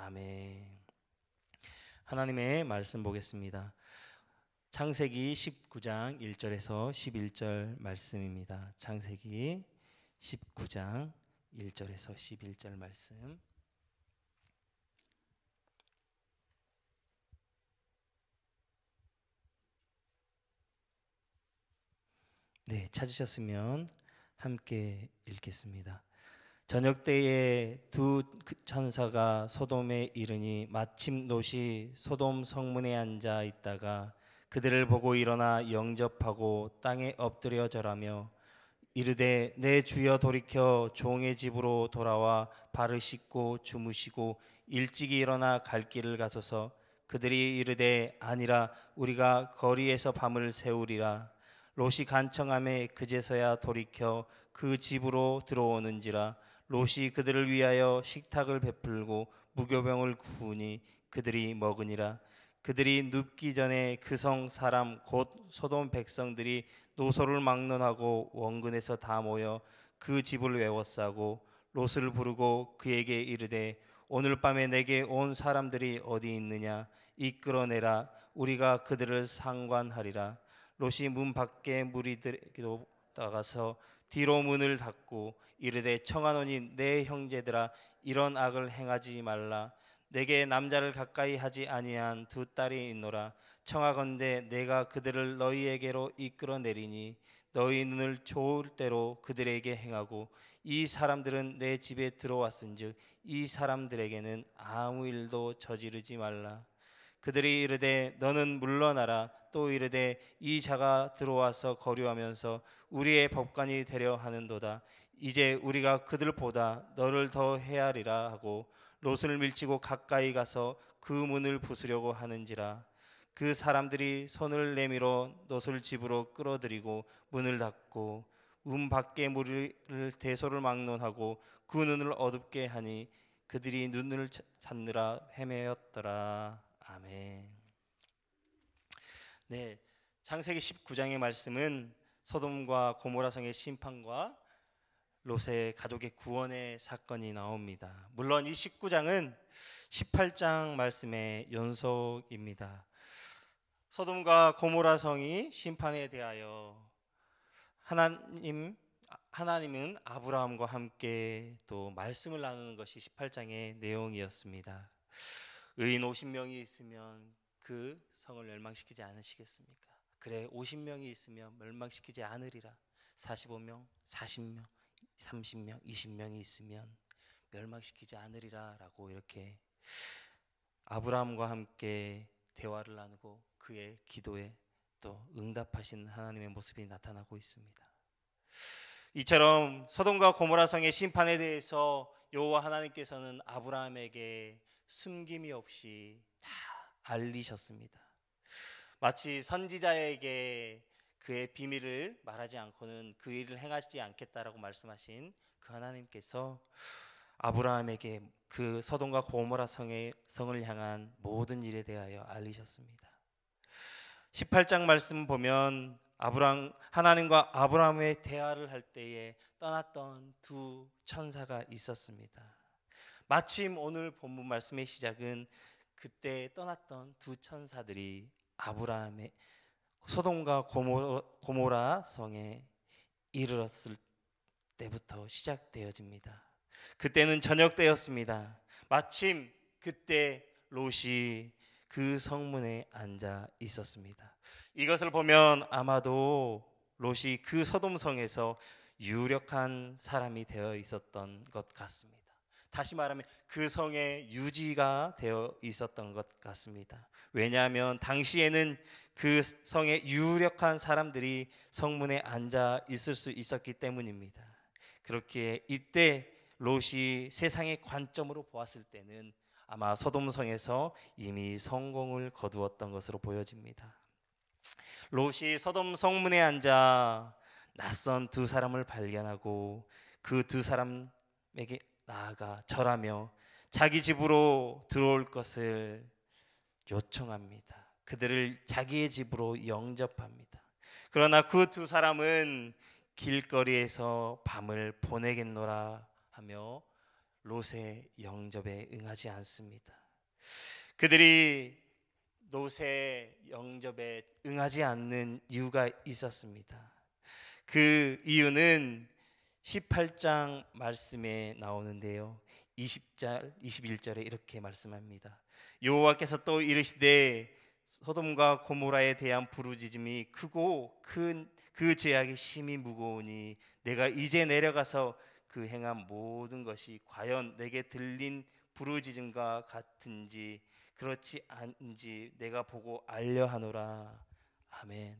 아멘. 하나님의 말씀 보겠습니다. 창세기 19장 1절에서 11절 말씀입니다. 창세기 19장 1절에서 11절 말씀. 네, 찾으셨으면 함께 읽겠습니다. 저녁 때에 두 천사가 소돔에 이르니 마침 롯이 소돔 성문에 앉아 있다가 그들을 보고 일어나 영접하고 땅에 엎드려 절하며 이르되 내 주여 돌이켜 종의 집으로 돌아와 발을 씻고 주무시고 일찍이 일어나 갈 길을 가소서. 그들이 이르되 아니라 우리가 거리에서 밤을 새우리라. 롯이 간청하매 그제서야 돌이켜 그 집으로 들어오는지라. 롯이 그들을 위하여 식탁을 베풀고 무교병을 구우니 그들이 먹으니라. 그들이 눕기 전에 그 성 사람 곧 소돔 백성들이 노소를 막론하고 원근에서 다 모여 그 집을 외워싸고 롯을 부르고 그에게 이르되 오늘 밤에 내게 온 사람들이 어디 있느냐 이끌어내라. 우리가 그들을 상관하리라. 롯이 문 밖에 무리들에게도 나가서 뒤로 문을 닫고 이르되 청하노니 내 형제들아 이런 악을 행하지 말라. 내게 남자를 가까이 하지 아니한 두 딸이 있노라. 청하건대 내가 그들을 너희에게로 이끌어내리니 너희 눈을 좋을 대로 그들에게 행하고 이 사람들은 내 집에 들어왔은즉 이 사람들에게는 아무 일도 저지르지 말라. 그들이 이르되 너는 물러나라. 또 이르되 이 자가 들어와서 거류하면서 우리의 법관이 되려 하는도다. 이제 우리가 그들보다 너를 더 헤아리라 하고 롯을 밀치고 가까이 가서 그 문을 부수려고 하는지라. 그 사람들이 손을 내밀어 롯을 집으로 끌어들이고 문을 닫고 문 밖에 무리를 대소를 막론하고 그 눈을 어둡게 하니 그들이 눈을 찾느라 헤매었더라. 아멘. 네, 창세기 19장의 말씀은 소돔과 고모라 성의 심판과 롯의 가족의 구원의 사건이 나옵니다. 물론 이 19장은 18장 말씀의 연속입니다. 소돔과 고모라 성이 심판에 대하여 하나님은 아브라함과 함께 또 말씀을 나누는 것이 18장의 내용이었습니다. 의인 50명이 있으면 그 성을 멸망시키지 않으시겠습니까? 그래 50명이 있으면 멸망시키지 않으리라. 45명, 40명, 30명, 20명이 있으면 멸망시키지 않으리라 라고 이렇게 아브라함과 함께 대화를 나누고 그의 기도에 또 응답하신 하나님의 모습이 나타나고 있습니다. 이처럼 소돔과 고모라 성의 심판에 대해서 여호와 하나님께서는 아브라함에게 숨김이 없이 다 알리셨습니다. 마치 선지자에게 그의 비밀을 말하지 않고는 그 일을 행하지 않겠다라고 말씀하신 그 하나님께서 아브라함에게 그 소돔과 고모라 성을 향한 모든 일에 대하여 알리셨습니다. 18장 말씀 보면 하나님과 아브라함의 대화를 할 때에 떠났던 두 천사가 있었습니다. 마침 오늘 본문 말씀의 시작은 그때 떠났던 두 천사들이 아브라함의 소돔과 고모라 성에 이르렀을 때부터 시작되어집니다. 그때는 저녁 때였습니다. 마침 그때 롯이 그 성문에 앉아 있었습니다. 이것을 보면 아마도 롯이 그 소돔 성에서 유력한 사람이 되어 있었던 것 같습니다. 다시 말하면 그 성에 유지가 되어 있었던 것 같습니다. 왜냐하면 당시에는 그 성에 유력한 사람들이 성문에 앉아 있을 수 있었기 때문입니다. 그렇기에 이때 롯이 세상의 관점으로 보았을 때는 아마 소돔 성에서 이미 성공을 거두었던 것으로 보여집니다. 롯이 소돔 성문에 앉아 낯선 두 사람을 발견하고 그 두 사람에게 나아가 절하며 자기 집으로 들어올 것을 요청합니다. 그들을 자기의 집으로 영접합니다. 그러나 그 두 사람은 길거리에서 밤을 보내겠노라 하며 롯의 영접에 응하지 않습니다. 그들이 롯의 영접에 응하지 않는 이유가 있었습니다. 그 이유는 18장 말씀에 나오는데요. 20절, 21절에 이렇게 말씀합니다. 여호와께서 또 이르시되 소돔과 고모라에 대한 부르짖음이 크고 그 죄악이 심히 무거우니 내가 이제 내려가서 그 행한 모든 것이 과연 내게 들린 부르짖음과 같은지 그렇지 않은지 내가 보고 알려 하노라. 아멘.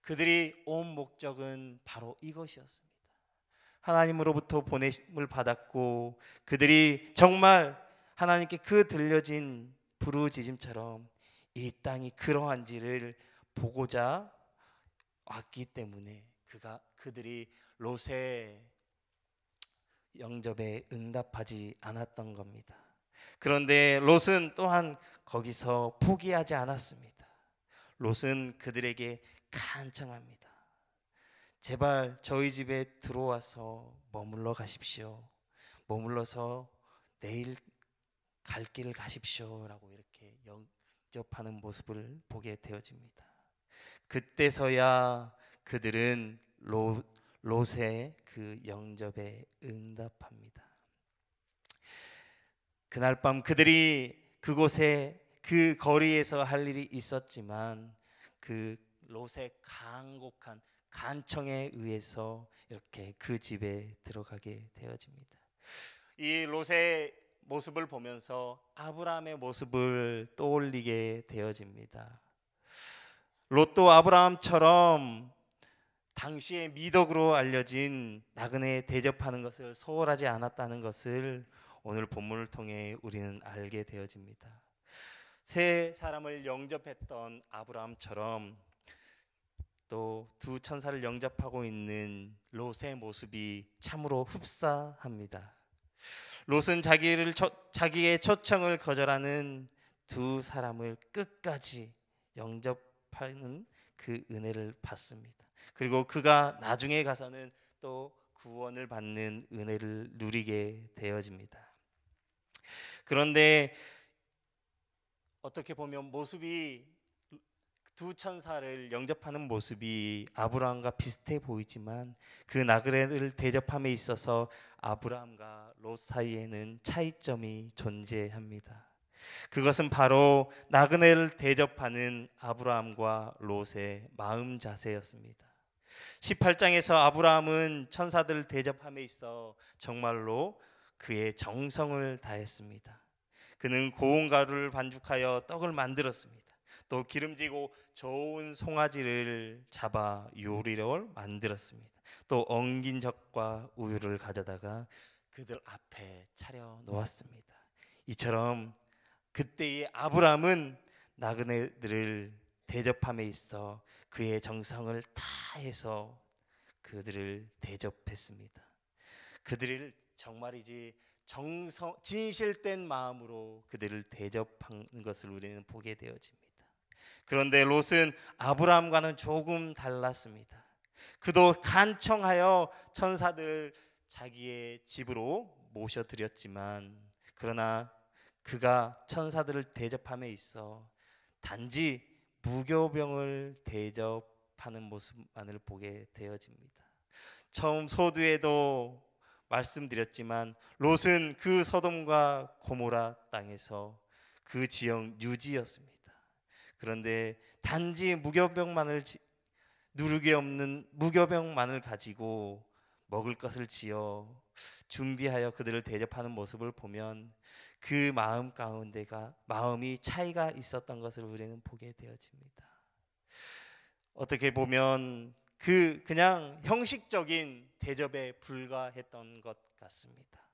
그들이 온 목적은 바로 이것이었습니다. 하나님으로부터 보내심을 받았고 그들이 정말 하나님께 그 들려진 부르짖음처럼 이 땅이 그러한지를 보고자 왔기 때문에 그들이 롯의 영접에 응답하지 않았던 겁니다. 그런데 롯은 또한 거기서 포기하지 않았습니다. 롯은 그들에게 간청합니다. 제발 저희 집에 들어와서 머물러 가십시오. 머물러서 내일 갈 길을 가십시오 라고 이렇게 영접하는 모습을 보게 되어집니다. 그때서야 그들은 롯의 그 영접에 응답합니다. 그날 밤 그들이 그곳에 그 거리에서 할 일이 있었지만 그 롯의 간곡한 간청에 의해서 이렇게 그 집에 들어가게 되어집니다. 이 롯의 모습을 보면서 아브라함의 모습을 떠올리게 되어집니다. 롯도 아브라함처럼 당시의 미덕으로 알려진 나그네에 대접하는 것을 소홀하지 않았다는 것을 오늘 본문을 통해 우리는 알게 되어집니다. 세 사람을 영접했던 아브라함처럼 또 두 천사를 영접하고 있는 롯의 모습이 참으로 흡사합니다. 롯은 자기의 초청을 거절하는 두 사람을 끝까지 영접하는 그 은혜를 받습니다. 그리고 그가 나중에 가서는 또 구원을 받는 은혜를 누리게 되어집니다. 그런데 어떻게 보면 모습이 두 천사를 영접하는 모습이 아브라함과 비슷해 보이지만 그 나그네를 대접함에 있어서 아브라함과 롯 사이에는 차이점이 존재합니다. 그것은 바로 나그네를 대접하는 아브라함과 롯의 마음 자세였습니다. 18장에서 아브라함은 천사들을 대접함에 있어 정말로 그의 정성을 다했습니다. 그는 고운 가루를 반죽하여 떡을 만들었습니다. 또 기름지고 좋은 송아지를 잡아 요리를 만들었습니다. 또 엉긴 젖과 우유를 가져다가 그들 앞에 차려 놓았습니다. 이처럼 그때의 아브라함은 나그네들을 대접함에 있어 그의 정성을 다해서 그들을 대접했습니다. 그들을 정말이지 진실된 마음으로 그들을 대접한 것을 우리는 보게 되어집니다. 그런데 롯은 아브라함과는 조금 달랐습니다. 그도 간청하여 천사들 자기의 집으로 모셔드렸지만 그러나 그가 천사들을 대접함에 있어 단지 무교병을 대접하는 모습만을 보게 되어집니다. 처음 소두에도 말씀드렸지만 롯은 그 소돔과 고모라 땅에서 그 지역 유지였습니다. 그런데 단지 누룩이 없는 무교병만을 가지고 먹을 것을 지어 준비하여 그들을 대접하는 모습을 보면 그 마음 가운데가 마음이 차이가 있었던 것을 우리는 보게 되어집니다. 어떻게 보면 그냥 형식적인 대접에 불과했던 것 같습니다.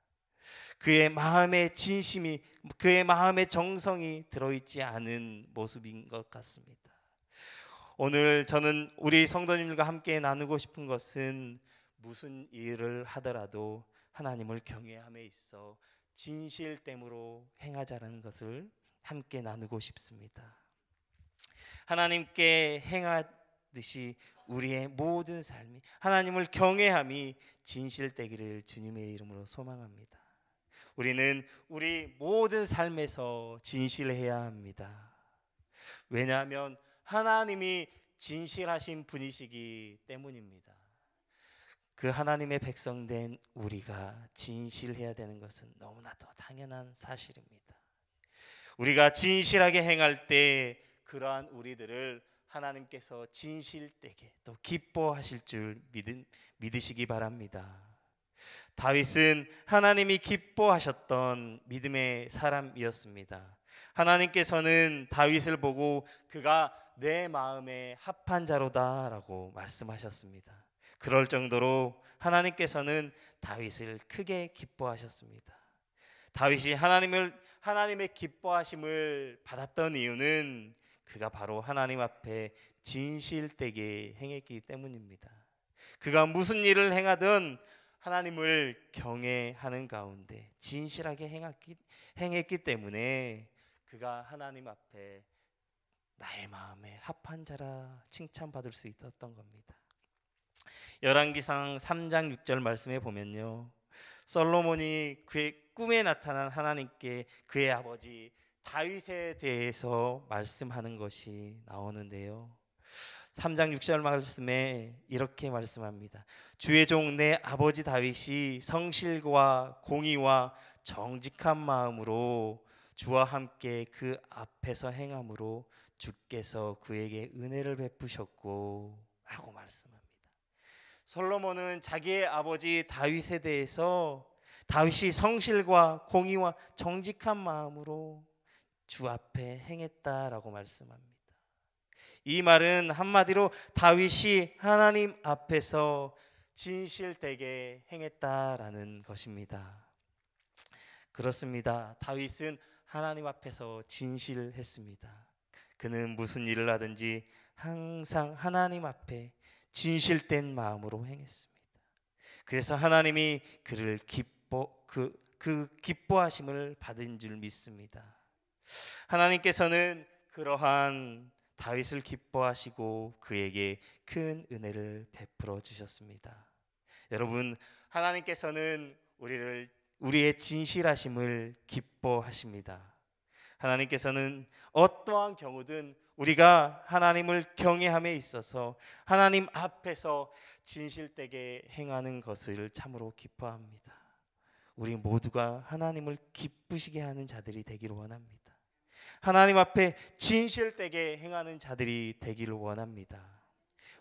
그의 마음의 진심이 그의 마음의 정성이 들어있지 않은 모습인 것 같습니다. 오늘 저는 우리 성도님들과 함께 나누고 싶은 것은 무슨 일을 하더라도 하나님을 경외함에 있어 진실됨으로 행하자라는 것을 함께 나누고 싶습니다. 하나님께 행하듯이 우리의 모든 삶이 하나님을 경외함이 진실되기를 주님의 이름으로 소망합니다. 우리는 우리 모든 삶에서 진실해야 합니다. 왜냐하면 하나님이 진실하신 분이시기 때문입니다. 그 하나님의 백성된 우리가 진실해야 되는 것은 너무나도 당연한 사실입니다. 우리가 진실하게 행할 때 그러한 우리들을 하나님께서 진실되게 또 기뻐하실 줄 믿으시기 바랍니다. 다윗은 하나님이 기뻐하셨던 믿음의 사람이었습니다. 하나님께서는 다윗을 보고 그가 내 마음에 합한 자로다라고 말씀하셨습니다. 그럴 정도로 하나님께서는 다윗을 크게 기뻐하셨습니다. 다윗이 하나님의 기뻐하심을 받았던 이유는 그가 바로 하나님 앞에 진실되게 행했기 때문입니다. 그가 무슨 일을 행하든 하나님을 경외하는 가운데 진실하게 행했기 때문에 그가 하나님 앞에 나의 마음에 합한 자라 칭찬받을 수 있었던 겁니다. 열왕기상 3장 6절 말씀에 보면요, 솔로몬이 그의 꿈에 나타난 하나님께 그의 아버지 다윗에 대해서 말씀하는 것이 나오는데요, 3장 6절 말씀에 이렇게 말씀합니다. 주의 종 내 아버지 다윗이 성실과 공의와 정직한 마음으로 주와 함께 그 앞에서 행함으로 주께서 그에게 은혜를 베푸셨고 라고 말씀합니다. 솔로몬은 자기의 아버지 다윗에 대해서 다윗이 성실과 공의와 정직한 마음으로 주 앞에 행했다라고 말씀합니다. 이 말은 한마디로 다윗이 하나님 앞에서 진실되게 행했다라는 것입니다. 그렇습니다. 다윗은 하나님 앞에서 진실했습니다. 그는 무슨 일을 하든지 항상 하나님 앞에 진실된 마음으로 행했습니다. 그래서 하나님이 그를 기뻐하심을 받은 줄 믿습니다. 하나님께서는 그러한 다윗을 기뻐하시고 그에게 큰 은혜를 베풀어 주셨습니다. 여러분, 하나님께서는 우리의 진실하심을 기뻐하십니다. 하나님께서는 어떠한 경우든 우리가 하나님을 경외함에 있어서 하나님 앞에서 진실되게 행하는 것을 참으로 기뻐합니다. 우리 모두가 하나님을 기쁘시게 하는 자들이 되기를 원합니다. 하나님 앞에 진실되게 행하는 자들이 되기를 원합니다.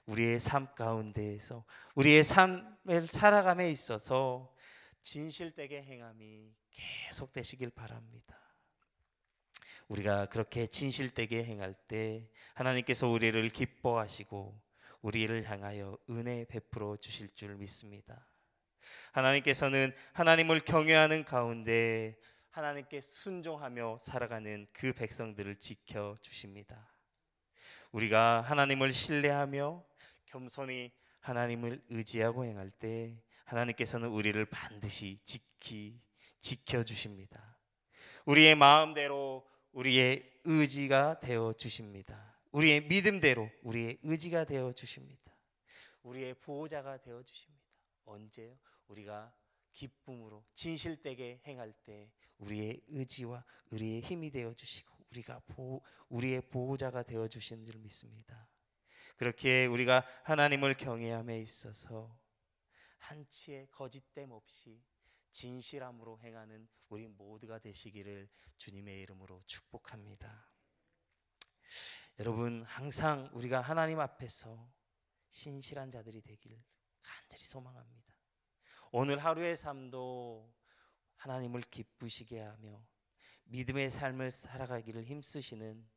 우리의 삶 가운데에서 우리의 삶을 살아감에 있어서 진실되게 행함이 계속되시길 바랍니다. 우리가 그렇게 진실되게 행할 때 하나님께서 우리를 기뻐하시고 우리를 향하여 은혜 베풀어 주실 줄 믿습니다. 하나님께서는 하나님을 경외하는 가운데 하나님께 순종하며 살아가는 그 백성들을 지켜주십니다. 우리가 하나님을 신뢰하며 겸손히 하나님을 의지하고 행할 때 하나님께서는 우리를 반드시 지켜주십니다. 우리의 마음대로 우리의 의지가 되어 주십니다. 우리의 믿음대로 우리의 의지가 되어 주십니다. 우리의 보호자가 되어 주십니다. 언제요? 우리가 기쁨으로 진실되게 행할 때 우리의 의지와 우리의 힘이 되어 주시고 우리의 보호자가 되어 주시는 줄 믿습니다. 그렇게 우리가 하나님을 경외함에 있어서 한치의 거짓됨 없이 진실함으로 행하는 우리 모두가 되시기를 주님의 이름으로 축복합니다. 여러분, 항상 우리가 하나님 앞에서 신실한 자들이 되길 간절히 소망합니다. 오늘 하루의 삶도 하나님을 기쁘시게 하며 믿음의 삶을 살아가기를 힘쓰시는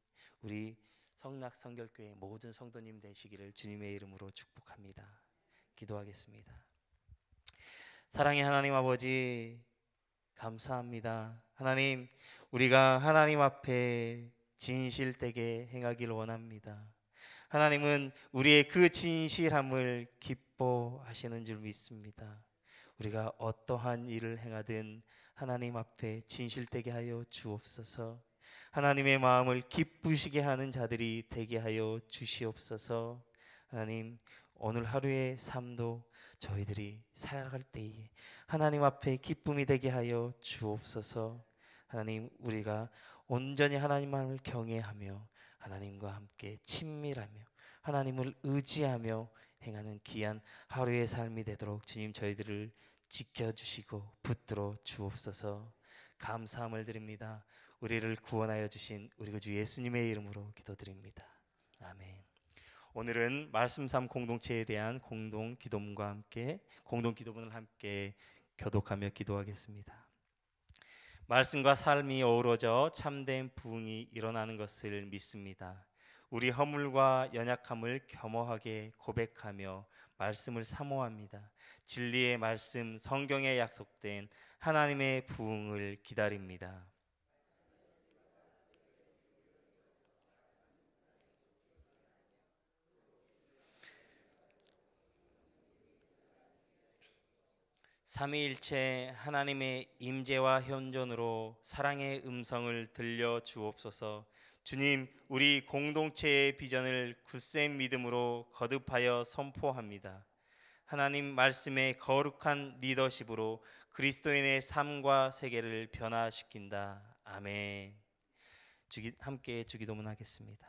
우리 성락성결교회 모든 성도님 되시기를 주님의 이름으로 축복합니다. 기도하겠습니다. 사랑의 하나님 아버지, 감사합니다. 하나님, 우리가 하나님 앞에 진실되게 행하기를 원합니다. 하나님은 우리의 그 진실함을 기뻐하시는 줄 믿습니다. 우리가 어떠한 일을 행하든 하나님 앞에 진실되게 하여 주옵소서. 하나님의 마음을 기쁘시게 하는 자들이 되게 하여 주시옵소서. 하나님, 오늘 하루의 삶도 저희들이 살아갈 때에 하나님 앞에 기쁨이 되게 하여 주옵소서. 하나님, 우리가 온전히 하나님을 경외하며 하나님과 함께 친밀하며 하나님을 의지하며 행하는 귀한 하루의 삶이 되도록 주님 저희들을 지켜주시고 붙들어 주옵소서. 감사함을 드립니다. 우리를 구원하여 주신 우리 주 예수님의 이름으로 기도드립니다. 아멘. 오늘은 말씀 삶 공동체에 대한 공동 기도문과 함께 공동 기도문을 함께 교독하며 기도하겠습니다. 말씀과 삶이 어우러져 참된 부흥이 일어나는 것을 믿습니다. 우리 허물과 연약함을 겸허하게 고백하며 말씀을 사모합니다. 진리의 말씀, 성경에 약속된 하나님의 부흥을 기다립니다. 삼위일체 하나님의 임재와 현존으로 사랑의 음성을 들려 주옵소서. 주님, 우리 공동체의 비전을 굳센 믿음으로 거듭하여 선포합니다. 하나님 말씀의 거룩한 리더십으로 그리스도인의 삶과 세계를 변화시킨다. 아멘. 함께 주기도문 하겠습니다.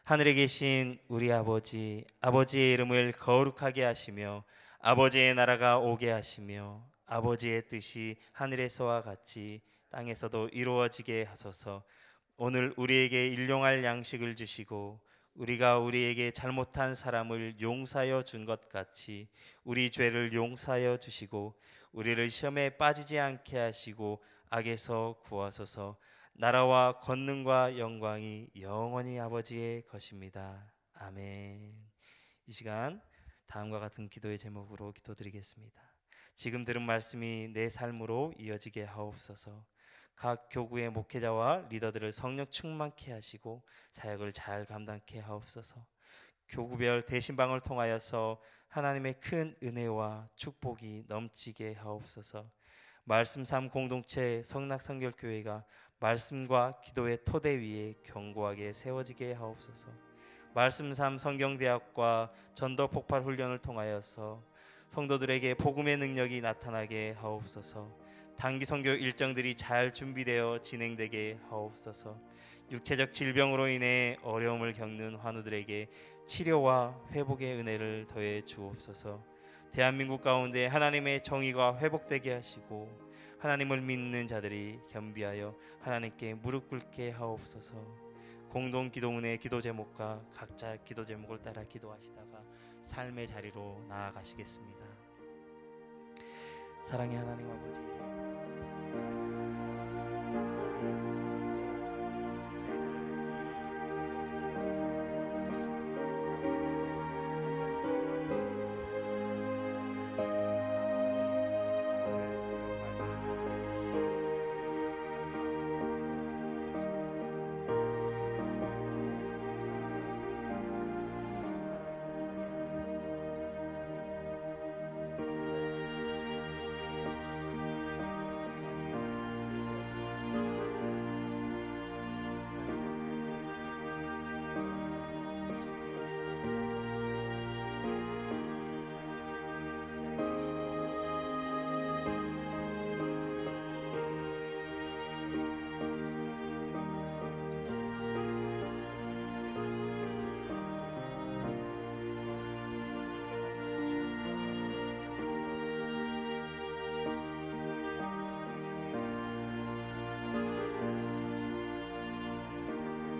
하늘에 계신 우리 아버지, 아버지의 이름을 거룩하게 하시며 아버지의 나라가 오게 하시며 아버지의 뜻이 하늘에서와 같이 땅에서도 이루어지게 하소서. 오늘 우리에게 일용할 양식을 주시고 우리가 우리에게 잘못한 사람을 용서하여 준 것 같이 우리 죄를 용서하여 주시고 우리를 시험에 빠지지 않게 하시고 악에서 구하소서. 나라와 권능과 영광이 영원히 아버지의 것입니다. 아멘. 이 시간 다음과 같은 기도의 제목으로 기도드리겠습니다. 지금 들은 말씀이 내 삶으로 이어지게 하옵소서. 각 교구의 목회자와 리더들을 성령 충만케 하시고 사역을 잘 감당케 하옵소서. 교구별 대신방을 통하여서 하나님의 큰 은혜와 축복이 넘치게 하옵소서. 말씀 삶 공동체 성낙성결교회가 말씀과 기도의 토대 위에 견고하게 세워지게 하옵소서. 말씀 삶 성경대학과 전도 폭발 훈련을 통하여서 성도들에게 복음의 능력이 나타나게 하옵소서. 단기 선교 일정들이 잘 준비되어 진행되게 하옵소서. 육체적 질병으로 인해 어려움을 겪는 환우들에게 치료와 회복의 은혜를 더해 주옵소서. 대한민국 가운데 하나님의 정의가 회복되게 하시고 하나님을 믿는 자들이 겸비하여 하나님께 무릎 꿇게 하옵소서. 공동 기도문의 기도 제목과 각자 기도 제목을 따라 기도하시다가 삶의 자리로 나아가시겠습니다. 사랑의 하나님 아버지, 감사합니다.